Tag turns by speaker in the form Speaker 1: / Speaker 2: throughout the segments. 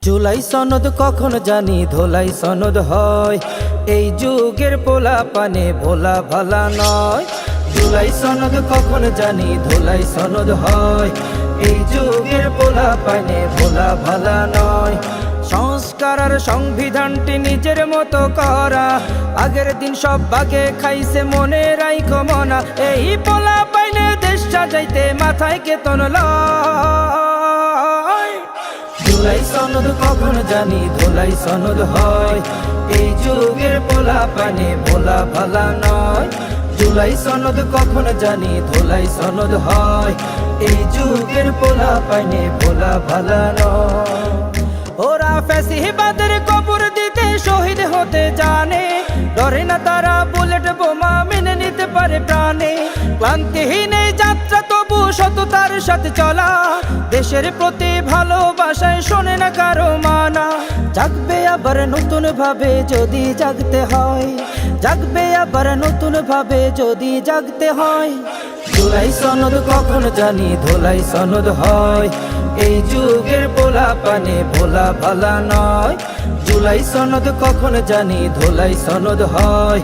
Speaker 1: জুলাই সনদ কখন জানি ধোলাই সনদ হয়, এই যুগের পোলা পানে ভোলা ভালা নয়। জুলাই সনদ কখন জানি ধোলাই সনদ হয়, এই যুগের পোলা পানে ভোলা ভালা নয়। সংস্কার আর সংবিধানটি নিজের মতো করা, আগের দিন সব বাগে খাইছে মনে রাইখো মনা। এই পোলা পাইনে দেশ সাজাইতে মাথায় কেতন লয়। জুলাই সনদ কখন জানি ধোলাই সনদ হয়, এই যুগের পোলা পানে ভোলা ভালা নয়। জুলাই সনদ কখন জানি ধোলাই সনদ হয়, এই যুগের পোলা পানে ভোলা ভালা নয়। ওরা ফ্যাসিবাদের কবর দিতে শহীদ হতে জানে, ডরে না তারা বুলেট বোমা মেনে নিতে পারে প্রাণে। ক্লান্তিহীন এই যাত্রা তবু সততার সাথে চলা, দেশের প্রতি ভালোবাসায় শোনে না কারো মানা। জাগবে আবার নতুন ভাবে যদি জাগতে হয়, জাগবে আবার নতুন ভাবে যদি জাগতে হয়। জুলাই সনদ কখন জানি ধোলাই সনদ হয়, এই যুগের পোলা পানে ভোলা ভালা নয়। জুলাই সনদ কখন জানি ধোলাই সনদ হয়,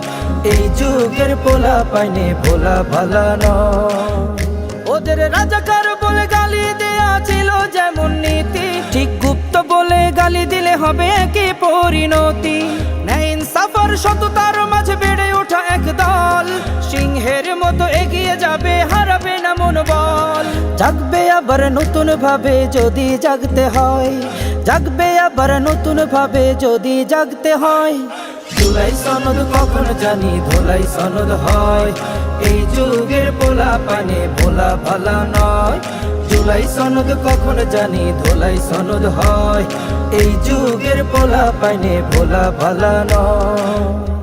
Speaker 1: এই যুগের পোলা পানে ভোলা ভালা নয়। ওদের রাজাকার বলে গালি দেয়া ছিল যেমন নীতি, ঠিক গুপ্ত বলে গালি দিলে হবে একই পরিণতি। ন্যায় ইনসাফার সততার মাঝে বেড়ে ওঠা এক দল, সিংহের মতো এগিয়ে যাবে হারাবে না মনোবল। জাগবে আবার নতুন ভাবে যদি জাগতে হয়, জাগবে আবার নতুন ভাবে যদি জাগতে হয়। জুলাই সনদ কখন জানি ধোলাই সনদ হয়, এই যুগের পোলা পানে ভোলা ভালা নয়। জুলাই সনদ কখন জানি ধোলাই সনদ হয়, এই যুগের পোলা পানে ভোলা ভালা নয়।